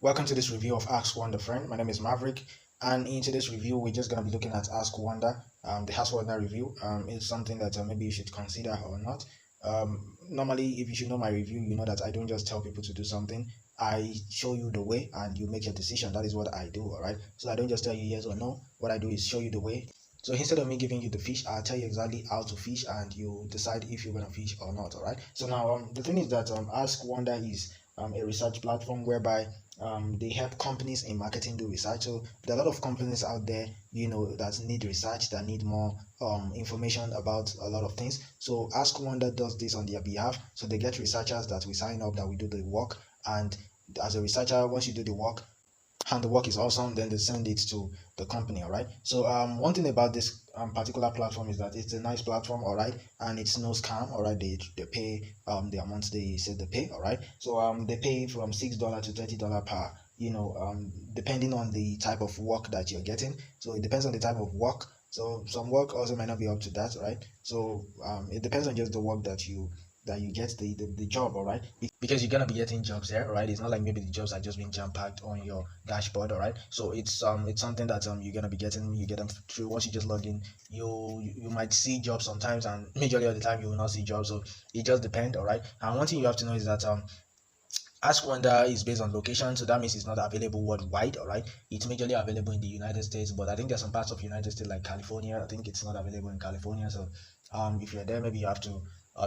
Welcome to this review of Ask Wonder Friend. My name is Maverick, and in today's review, we're just going to be looking at Ask Wonder. The Ask Wonder review is something that maybe you should consider or not. Normally, if you should know my review, you know that I don't just tell people to do something. I show you the way, and you make your decision. That is what I do. All right. So I don't just tell you yes or no. What I do is show you the way. So instead of me giving you the fish, I'll tell you exactly how to fish, and you decide if you're gonna fish or not. All right. So now, the thing is that Ask Wonder is a research platform whereby they help companies in marketing do research. So there are a lot of companies out there, that need research, that need more information about a lot of things. So Ask Wonder does this on their behalf. So they get researchers that we sign up, that we do the work, and as a researcher, once you do the work and the work is awesome, then they send it to the company. All right. So one thing about this particular platform is that it's a nice platform. All right, and it's no scam. All right, they pay the amount they said they pay. All right, so they pay from $6 to $30 per, depending on the type of work that you're getting. So it depends on the type of work. So some work also might not be up to that, right? So it depends on just the work that you get, the job. All right, because you're gonna be getting jobs there. All right, it's not like maybe the jobs are just being jam packed on your dashboard. All right, so it's something that you're gonna be getting. You get them through once you just log in. You might see jobs sometimes, and majority of the time you will not see jobs. So it just depends. All right, and one thing you have to know is that Ask Wonder is based on location, so that means it's not available worldwide. All right, it's majorly available in the United States, but I think there's some parts of United States like California. I think it's not available in California. So if you're there, maybe you have to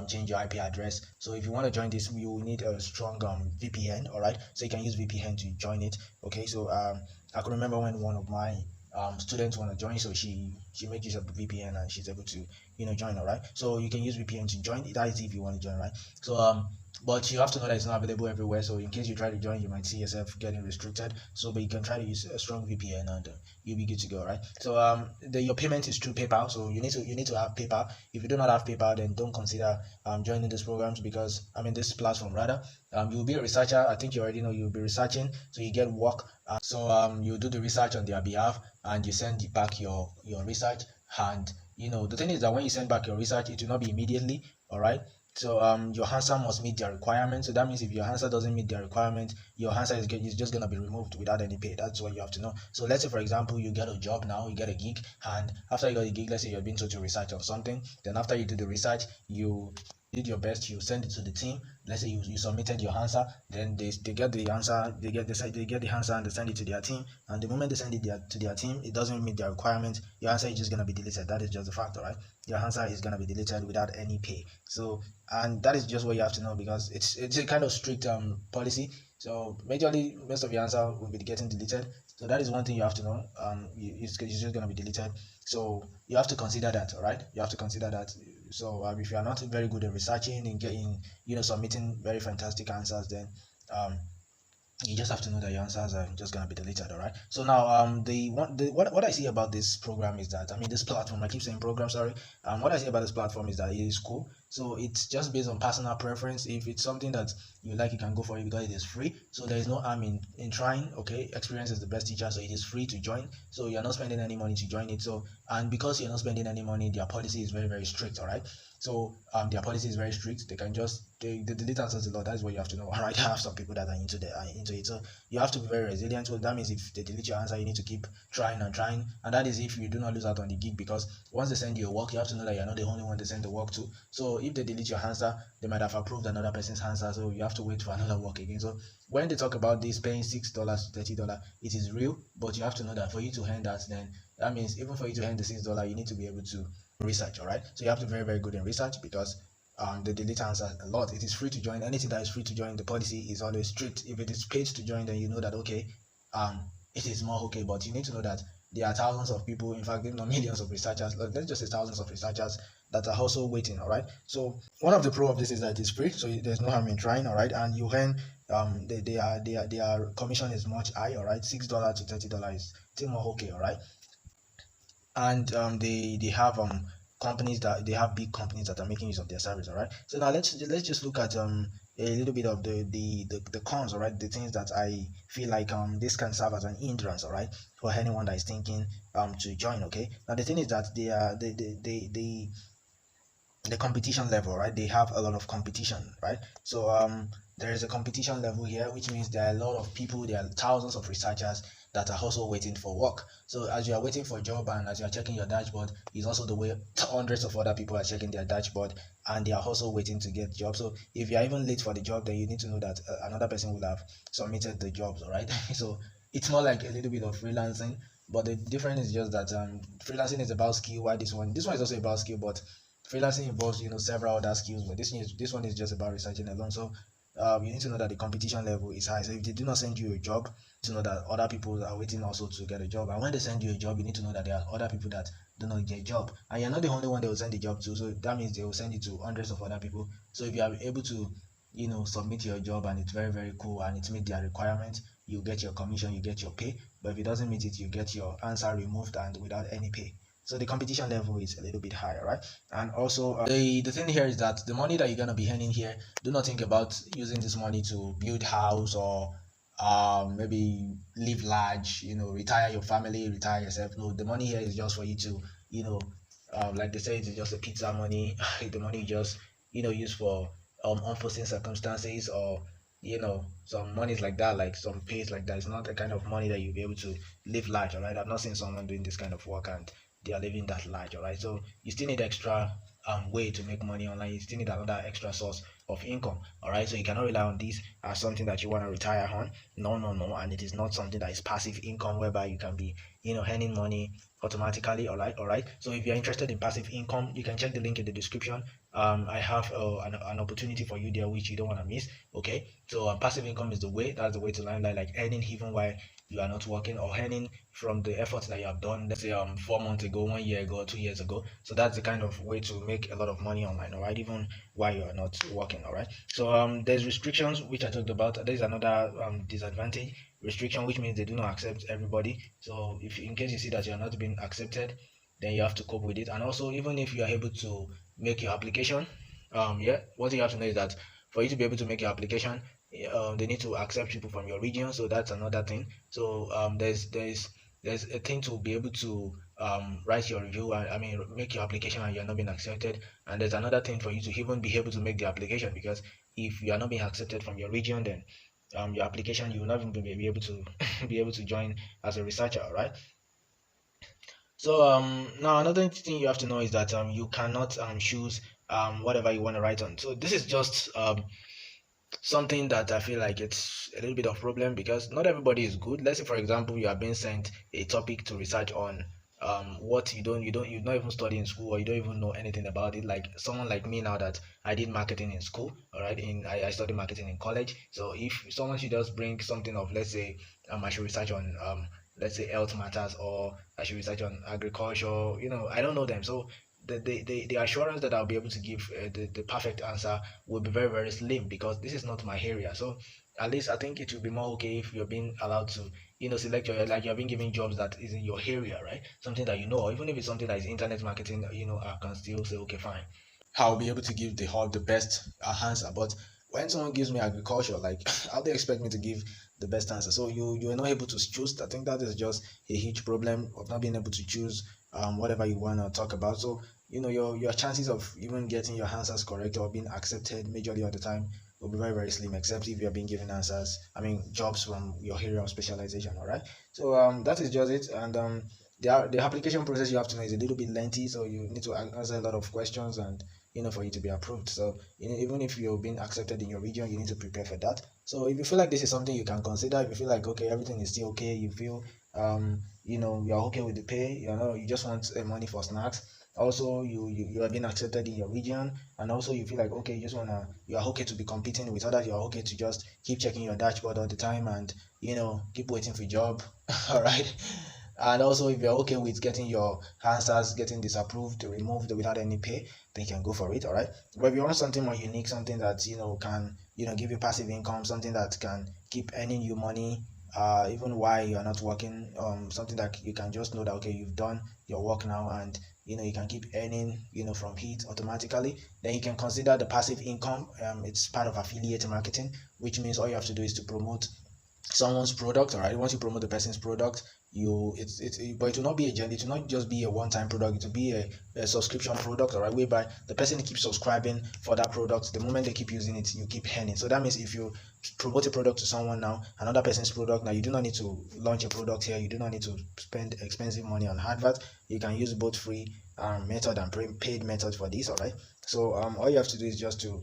change your IP address. So if you want to join this, you will need a strong VPN. All right, so you can use VPN to join it. Okay, so I can remember when one of my students want to join, so she makes use of the VPN and she's able to join. All right, so you can use VPN to join. That is if you want to join, right? So but you have to know that it's not available everywhere. So in case you try to join, you might see yourself getting restricted. So but you can try to use a strong VPN, and you'll be good to go, right? So your payment is through PayPal. So you need to have PayPal. If you do not have PayPal, then don't consider joining these programs, because this platform rather. You'll be a researcher. I think you already know you'll be researching, so you get work. So you do the research on their behalf, and you send back your research. And the thing is that when you send back your research, it will not be immediately. All right. So your answer must meet their requirement. So that means if your answer doesn't meet their requirement, your answer is just gonna be removed without any pay. That's what you have to know. So let's say, for example, you get a job now, you get a gig, and after you got the gig, let's say you're being told to research on something. Then after you do the research, you did your best, you send it to the team. Let's say you submitted your answer, then they get the answer, they get the answer, and they send it to their team. And the moment they send it to their team, it doesn't meet their requirement, your answer is just gonna be deleted. That is just the fact, right? Your answer is gonna be deleted without any pay. So, and that is just what you have to know, because it's a kind of strict policy. So majorly most of your answer will be getting deleted. So that is one thing you have to know. It's just gonna be deleted. So you have to consider that. All right, you have to consider that. So if you are not very good at researching and getting, submitting very fantastic answers, then you just have to know that your answers are just gonna be deleted. All right, so now what I see about this program is that, this platform, I keep saying program, sorry. What I see about this platform is that it is cool. So it's just based on personal preference. If it's something that you like, you can go for it because it is free. So there is no harm in trying. Okay, experience is the best teacher. So it is free to join, so you're not spending any money to join it. So, and because you're not spending any money, their policy is very, very strict. All right, so their policy is very strict. They can just they delete answers a lot. That's what you have to know. All right, I have some people that are into it. So you have to be very resilient. So that means if they delete your answer, you need to keep trying and trying. And that is if you do not lose out on the gig, because once they send you a work, you have to know that you're not the only one they send the work to. So if they delete your answer, they might have approved another person's answer. So you have to wait for another work again. So when they talk about this paying $6 to $30, it is real, but you have to know that for you to earn that, then that means even for you to earn the $6, you need to be able to research. All right, so you have to be very, very good in research, because they delete answers a lot. It is free to join. Anything that is free to join, the policy is always strict. If it is paid to join, then you know that okay, it is more okay. But you need to know that there are thousands of people, in fact, if not millions of researchers. Let's just say thousands of researchers that are also waiting. All right. So one of the pro of this is that it is free, so there's no harm in trying. All right, and you earn their commission is much high. All right, $6 to $30 is still more okay. All right, and they have companies that they have big companies that are making use of their service. All right, so now let's just look at a little bit of the cons. All right, the things that I feel like this can serve as an hindrance. All right, for anyone that is thinking to join. Okay, now the thing is that they are they the competition level, right? They have a lot of competition, right? So there is a competition level here, which means there are a lot of people, there are thousands of researchers that are also waiting for work. So as you are waiting for a job and as you are checking your dashboard, is also the way hundreds of other people are checking their dashboard and they are also waiting to get jobs. So if you are even late for the job, then you need to know that another person will have submitted the jobs, all right? So it's more like a little bit of freelancing, but the difference is just that freelancing is about skill, while this one is also about skill, but freelancing involves several other skills, but this one is just about researching alone. So you need to know that the competition level is high. So if they do not send you a job, to know that other people are waiting also to get a job. And when they send you a job, you need to know that there are other people that do not get a job, and you're not the only one they will send the job to. So that means they will send it to hundreds of other people. So if you are able to submit your job and it's very very cool and it meets their requirements, you get your commission, you get your pay. But if it doesn't meet it, you get your answer removed and without any pay. So the competition level is a little bit higher, right? And also the thing here is that the money that you're going to be earning here, do not think about using this money to build house or maybe live large, retire your family, retire yourself. No, the money here is just for you to, like they say, it's just a pizza money. The money you just use for unforeseen circumstances, or some monies like that, like some pays like that. It's not the kind of money that you'll be able to live large. All right, I've not seen someone doing this kind of work and they are living that large. All right, so you still need extra way to make money online. You still need another extra source of income. All right, so you cannot rely on this as something that you want to retire on. No, no, no. And it is not something that is passive income whereby you can be earning money automatically. All right, so if you're interested in passive income, you can check the link in the description. I have an opportunity for you there which you don't want to miss. Okay, so passive income is that's the way to learn, like earning even while you are not working, or earning from the efforts that you have done, let's say 4 months ago, 1 year ago, 2 years ago. So that's the kind of way to make a lot of money online, all right, even while you are not working. All right, so there's restrictions which I talked about. There's another disadvantage, restriction, which means they do not accept everybody. So if in case you see that you're not being accepted, then you have to cope with it. And also, even if you are able to make your application, yeah, what you have to know is that for you to be able to make your application, they need to accept people from your region. So that's another thing. So there's a thing to be able to write your review, I mean make your application, and you're not being accepted. And there's another thing for you to even be able to make the application, because if you are not being accepted from your region, then your application, you will not even be able to be able to join as a researcher, right? So now another thing you have to know is that you cannot choose whatever you want to write on. So this is just something that I feel like it's a little bit of problem, because not everybody is good. Let's say for example you are being sent a topic to research on what you're not even studying in school, or you don't even know anything about it. Like someone like me now, that I did marketing in school, all right, I studied marketing in college. So if someone should just bring something of, let's say I should research on let's say health matters, or I should research on agriculture, I don't know them. So the assurance that I'll be able to give the perfect answer will be very very slim, because this is not my area. So at least I think it will be more okay if you're being allowed to select your, like you're being given jobs that is in your area, right? Something that or even if it's something that is internet marketing, I can still say okay, fine, I'll be able to give the best answer. But when someone gives me agriculture, like how they expect me to give the best answer? So you are not able to choose. I think that is just a huge problem of not being able to choose whatever you want to talk about. So your chances of even getting your answers correct or being accepted majorly all the time will be very very slim, except if you're being given answers, I mean jobs from your area of specialization. All right, so that is just it. And the application process, you have to know, is a little bit lengthy, so you need to answer a lot of questions, and for you to be approved. So even if you're being accepted in your region, you need to prepare for that. So if you feel like this is something you can consider, if you feel like okay, everything is still okay, you feel you're okay with the pay, you just want money for snacks, also you are being accepted in your region, and also you feel like okay, you are okay to be competing with others, you're okay to just keep checking your dashboard all the time, and keep waiting for a job. All right, and also if you're okay with getting your answers getting disapproved, removed without any pay, then you can go for it. All right, but if you want something more unique, something that can give you passive income, something that can keep earning you money even while you're not working, something that you can just know that okay, you've done your work now, and you can keep earning from it automatically, then you can consider the passive income. It's part of affiliate marketing, which means all you have to do is to promote someone's product, all right. Once you promote the person's product, but it will not be it will not just be a one-time product. It will be a subscription product, all right, whereby the person keeps subscribing for that product. The moment they keep using it, you keep earning. So that means if you promote a product to someone now, another person's product, now you do not need to launch a product here. You do not need to spend expensive money on advert. You can use both free method and paid method for this, all right. So all you have to do is just to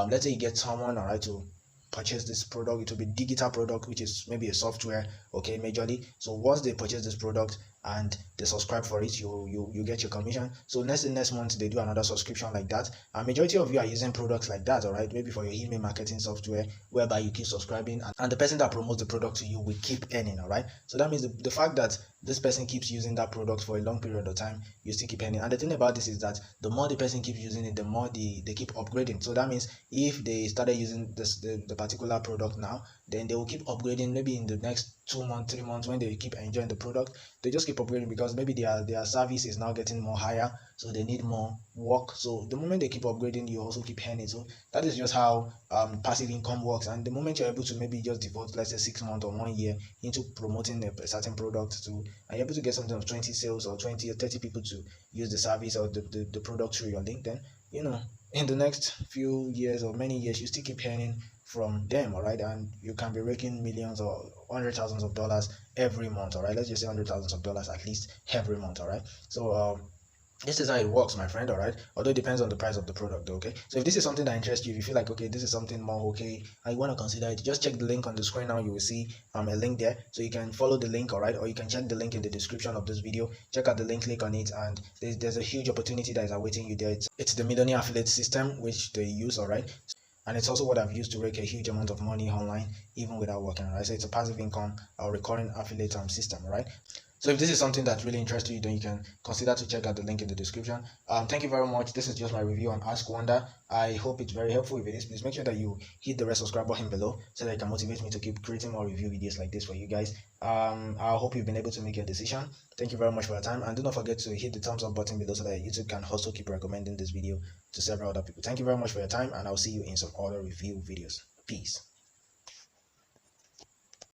let's say you get someone, all right, to purchase this product. It will be digital product, which is maybe a software, okay, majorly. So once they purchase this product and they subscribe for it, you get your commission. So next month they do another subscription like that. And majority of you are using products like that, all right, maybe for your email marketing software, whereby you keep subscribing and the person that promotes the product to you will keep earning, all right. So that means the fact that this person keeps using that product for a long period of time, you still keep earning. And the thing about this is that the more the person keeps using it, the more they keep upgrading. So that means if they started using the particular product now, then they will keep upgrading. Maybe in the next 2 months, 3 months, when they keep enjoying the product, they just keep upgrading because maybe their service is now getting more higher, so they need more work. So the moment they keep upgrading, you also keep earning. So that is just how passive income works. And the moment you're able to maybe just devote, let's say, 6 months or 1 year into promoting a certain product and you're able to get something of 20 sales or 20 or 30 people to use the service or the product through your link, then in the next few years or many years, you still keep earning from them, all right. And you can be raking millions or hundred thousands of dollars every month, all right. Let's just say hundred thousands of dollars at least every month, all right. So this is how it works, my friend, all right. Although it depends on the price of the product, okay. So if this is something that interests you, if you feel like, okay, this is something more okay, and you want to consider it, just check the link on the screen. Now you will see a link there, so you can follow the link, all right, or you can check the link in the description of this video. Check out the link, click on it, and there's a huge opportunity that is awaiting you there. It's the Millionaire Affiliate System which they use, all right. And it's also what I've used to rake a huge amount of money online even without working, right. So it's a passive income or recurring affiliate system, right. So if this is something that really interests you, then you can consider to check out the link in the description. Thank you very much. This is just my review on Ask Wonder. I hope it's very helpful. If it is, please make sure that you hit the red subscribe button below so that it can motivate me to keep creating more review videos like this for you guys. I hope you've been able to make your decision. Thank you very much for your time, and do not forget to hit the thumbs up button below so that YouTube can also keep recommending this video to several other people. Thank you very much for your time, and I'll see you in some other review videos. Peace.